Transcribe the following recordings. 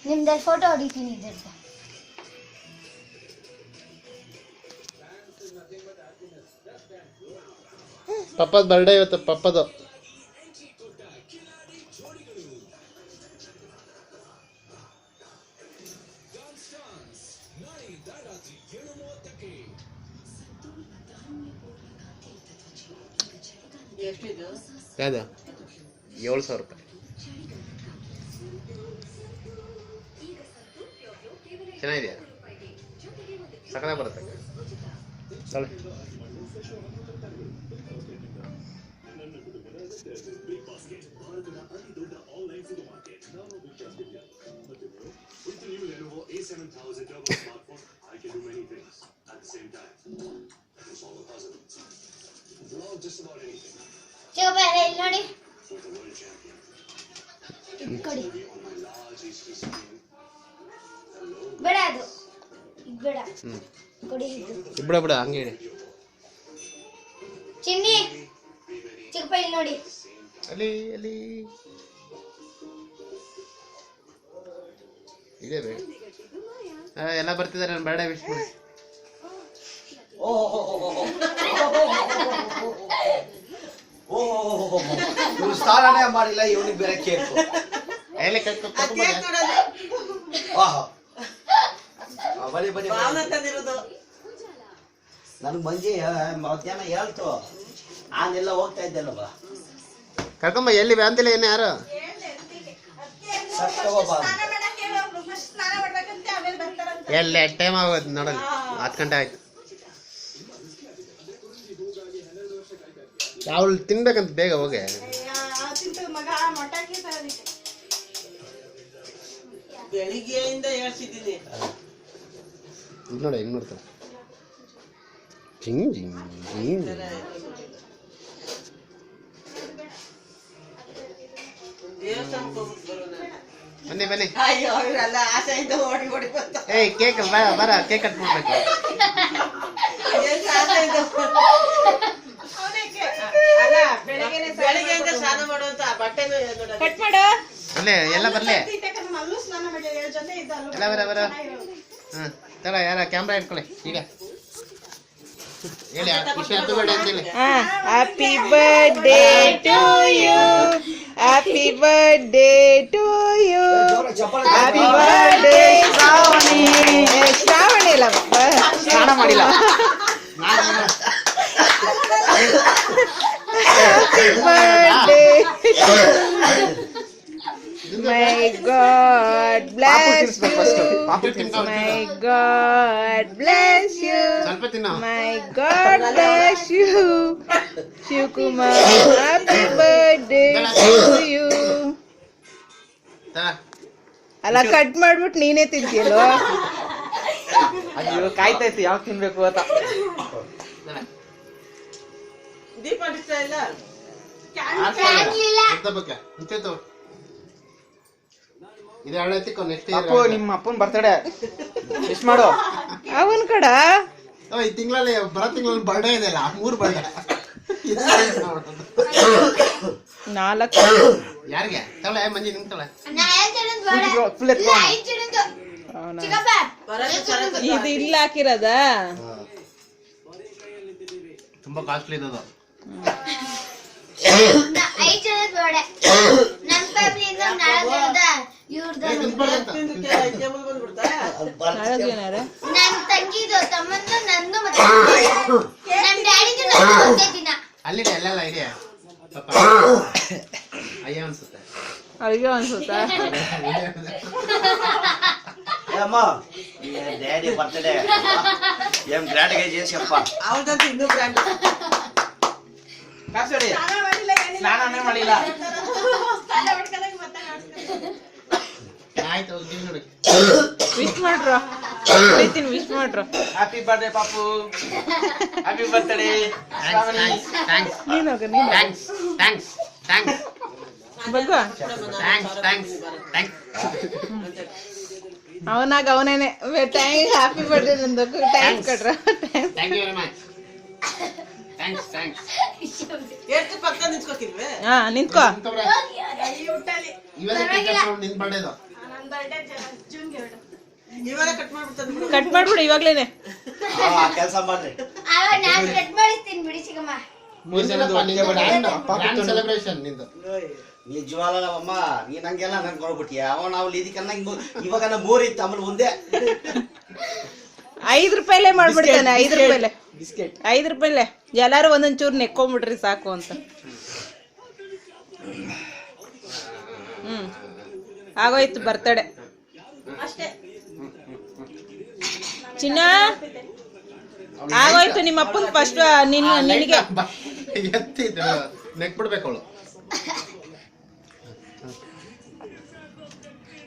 ನಿಮ್ದು ಫೋಟೋ ಹೊಡಿತೀನಿ ಇದ್ರದ್ದು. ಪಪ್ಪದ ಬರ್ಡೇ ಇವತ್ತು, ಪಪ್ಪದು. ಯಾವ್ದು? 7,000 ರೂಪಾಯಿ. ಚೆನ್ನಾಗಿದೆಯಾ? ಸಕ್ಕತ್ತಾಗಿ ಬರುತ್ತೆ. ತಗೊಳ್ಳಿ. ನೋಡಿ ಕೊಡಿ. ಬೇಡ ಅದು ಬೇಡ ಕೊಡಿ. ಬಿಡ ಬಿಡ ಹಂಗೆ ಹೇಳಿ. ಚಿನ್ನಿ ಚಿಕ್ಕಪ್ಪ ಇಲ್ಲಿ ನೋಡಿ. ಅಲ್ಲಿ ಅಲ್ಲಿ ಇದೆ ಬೇಡ. ಎಲ್ಲ ಬರ್ತಿದ್ದಾರೆ, ನನ್ನ ಬರ್ಡೇ ವಿಶ್ ಮಾಡಿ. ಇವ್ರು ಸ್ನಾನನೇ ಮಾಡಿಲ್ಲ, ಇವನಿಗೆ ಬೇರೆ ಕೇಕ್. ಬನ್ನಿ ಬನ್ನಿ. ನನ್ಗೆ ಮಂಜಿ ಮಧ್ಯಾಹ್ನ ಹೇಳ್ತು, ನಾನೆಲ್ಲ ಹೋಗ್ತಾ ಇದ್ದೆಲ್ಲವ. ಕರ್ಕೊಂಬ. ಎಲ್ಲಿ ಅಂತಿಲ್ಲ ಏನು ಯಾರು? ಎಲ್ಲ ಟೈಮ್ ಆಗೋದು ನೋಡೋದು. 10 ಗಂಟೆ ಆಯ್ತು. ಅವಳು ತಿನ್ಬೇಕಂತ ಬೇಗ ಹೋಗಿ. ಬೆಳಿಗ್ಗೆಯಿಂದ ಹೇಳ್ತಿದ್ದೀನಿ ನೋಡಿ ಹೆಂಗ್ ನೋಡ್ತಾರೆ. ಜಿಂಗ್ ಜಿಂಗ್ ಜಿಂಗ್. ಬನ್ನಿ ಬನ್ನಿ. ಏಯ್ ಕೇಕ್ ಬರ, ಕೇಕ್ ಕಟ್ ಮಾಡ್ಬೇಕು. ಬೆಳಿಗ್ಗೆಯಿಂದ ಸ್ನಾನ ಮಾಡುವಂತ ಬಟ್ಟೆನೂ ಕಟ್ ಮಾಡು. ಅಲ್ಲೇ ಎಲ್ಲ ಬರ್ಲಿ, ಎಲ್ಲ ಬರ. ಹ್ಮ್ ತಡ, ಯಾರ ಕ್ಯಾಮ್ರಾ ಇಟ್ಕೊಳ್ಳಿ ಈಗ. ಹೇಳಿ ಹ್ಯಾಪಿ ಬರ್ಡೇ ಅಂತ ಹೇಳಿ. Happy birthday to you, happy birthday to you, happy birthday Shravani. Shravani ಇಲ್ಲ, ಸ್ನಾನ ಮಾಡಿಲ್ಲ. Happy birthday. My God bless you. My God bless you. My God bless you. Shivkumar, happy birthday to you. ಅಲ್ಲ cut ಮಾಡ್ಬಿಟ್ಟು ನೀನೇ ತಿಂತೀಯಲ್ವ? ಅಯ್ಯೋ ಕಾಯ್ತೈತಿ ಯಾವ ತಿನ್ಬೇಕು ಅಂತ. ದೀಪ ಹಚ್ತಾ ಇಲ್ಲ. ಇದು ಹಳತಿಕೋ. ನೆಕ್ಸ್ಟ್ ಅಪ್ಪು ನಿಮ್ಮ ಅಪ್ಪನ ಬರ್ತಡೇ ವಿಶ್ ಮಾಡು. ಅವನ್ ಕಡ ಈ ತಿಂಗಳಲ್ಲಿ ಬರೋ ತಿಂಗಳಲ್ಲಿ ಬರ್ಡೇ ಇದೆ ಅಲ್ಲ, 3 ಬರ್ಡೇ. 4 ಯಾರಿಗೆ ತಗೊಳ್ಳೆ ಮಂಜಿ, ನಿಮ್ ತಗೊಳ್ಳೆ. ಇದು ಇಲ್ಲ ಹಾಕಿರೋದ. ತುಂಬಾ ಕಾಸ್ಟ್ಲಿ ಇದು. ಅಲ್ಲಿದೆ ಎಲ್ಲ ಇದೆಯಾ ಪಾಪ? ಅಯ್ಯೋ ಅನ್ಸುತ್ತೆ. ಅಯ್ಯೋ ಅನ್ಸುತ್ತಾ? అమ్మా డాడీ బర్త్డే ఏం గ్రాండ్ గా చేసేప్ప ಅವಳದಂತ ಇನ್ನೂ ಗ್ರಾಂಡ್. ಕಾಸಡಿ ಸ್ನಾನನೇ ಮಾಡಿಲ್ಲ. ಆಯ್ತು ನೋಡಿ. ವಿಶ್ ಮಾಡ್ರು, ಪ್ರೀತಿನ ವಿಶ್ ಮಾಡ್ರು. ಹ್ಯಾಪಿ ಬರ್ತ್ಡೇ ಪಾಪು, ಹ್ಯಾಪಿ ಬರ್ತ್ಡೇ. ಥ್ಯಾಂಕ್ಸ್ ನೀನು ಹೋಗ, ನೀನು ಥ್ಯಾಂಕ್ಸ್ ಥ್ಯಾಂಕ್ಸ್ ಥ್ಯಾಂಕ್ಸ್ ಬಗ್ಗ. Thanks thanks thanks. ಅವನಾಗ ಅವನೇನೆ ಹ್ಯಾಪಿ ಬರ್ತ್ಡೇ ನಂದಕ್ಕೂ ಥ್ಯಾಂಕ್ಸ್ ಕೊಟ್ರ. Thank you very much. Thanks thanks ಎಷ್ಟು ಪಕ್ಕ ನಿಂತ್ಕೋಕಿಲ್ವೇ ಹಾ ನಿಂತ್ಕೋ ನಿನ್ ಬಡ್ಡೇದು ಇವಾಗ ಕಟ್ ಮಾಡ್ಬಿಡ್ತದ ಕಟ್ ಮಾಡ್ಬಿಡು ಇವಾಗ್ಲೇನೆ ಕೆಲಸ ಮಾಡ್ರಿ. ಅವಾಗ ನಾನು ಕಟ್ ಮಾಡಿಸ್ತೀನಿ ಬಿಡಿ ಚಿಕ್ಕಮ್ಮ. ಸೆಲೆಬ್ರೇಷನ್ ನಿಂದು ನಿಜವಾಗ್ಲೂ ಅಮ್ಮ ನೀನ್ ಹಂಗೆಲ್ಲ ನನ್ ಕೊಡ್ಬಿಟ್ಟಿ ಅವ ನಾವು ಇದಕ್ಕನ್ನ ಇವಾಗ ನಮ್ಮ ಮೂರಿತ್ತು ಆಮೇಲೆ ಒಂದೇ 5 ರೂಪಾಯಿಲೇ ಮಾಡ್ಬಿಡ್ತಾನೆ 5 ರೂಪಾಯಿಲೆ 5 ರೂಪಾಯಿಲೆ ಎಲ್ಲಾರು ಒಂದೊಂದ್ ಚೂರು ನೆಕ್ಕೊಂಬಿಡ್ರಿ ಸಾಕು ಅಂತ. ಆಗೋಯ್ತು ಬರ್ತಡೆ ಅಷ್ಟೇ. ಚಿನ್ನ ಆಗೋಯ್ತು. ನಿಮ್ಮ ಅಪ್ಪನ್ ಫಸ್ಟ್ ನಿನಗೆ ಎತ್ತಿದ್ದು ನೆಕ್ ಬಿಡ್ಬೇಕು ಅವಳು.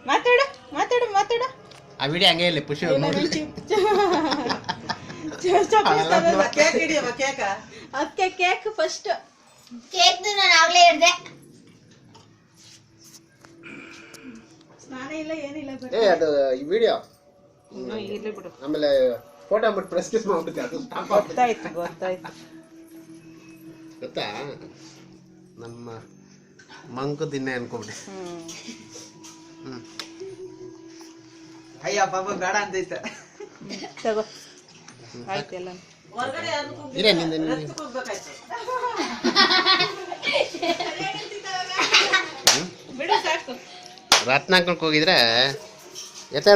ಮಾತಾಡು ಮಾತಾಡು ಮಾತಾಡು. ಆ ವಿಡಿಯೋ ಹಂಗೆ ಇಲ್ಲ ಪುಷಿ ಕೇಕ್ ಹಿಡಿಯಮ್ಮ ಕೇಕ. ಅದಕ್ಕೆ ಕೇಕ್ ಫಸ್ಟ್. ಕೇಕ್ದು ನಾನು ಆಗ್ಲೇ ಹಿಡ್ದೆ. ಸ್ನಾನ ಇಲ್ಲ ಏನಿಲ್ಲ ಏ ಅದು ಈ ವಿಡಿಯೋ ಇರ್ಲಿ ಬಿಡು. ಆಮೇಲೆ ಫೋಟೋ ಬಿಟ್ಟು ಪ್ರೆಸ್ ಕಿಸ್ ಮಾಡ್ಬಿಡುತ್ತೆ ಅದು ಸ್ಟಾಪ್ ಗೊತ್ತಾಯ್ತು ಗೊತ್ತಾಯ್ತು. ಗೊತ್ತಾ ನಮ್ಮ ಮಂಕು ದಿನ ಅನ್ಕೊಂಬಿಟ್ಟೆ. ಅಯ್ಯ ಪಾಪ ಬೇಡ ಅಂತೈತೆ. ತಗೋ ಆಯ್ತು ಎಲ್ಲ. ಹೊರಗಡೆ ಇರೇ ನಿಂದ ಹೋಗ್ಬೇಕಾಯ್ತು. ಬಿಡು ಸಾಕು. ರತ್ನಾಕಕ್ಕೆ ಹೋಗಿದ್ರೆ ಎತ್ತ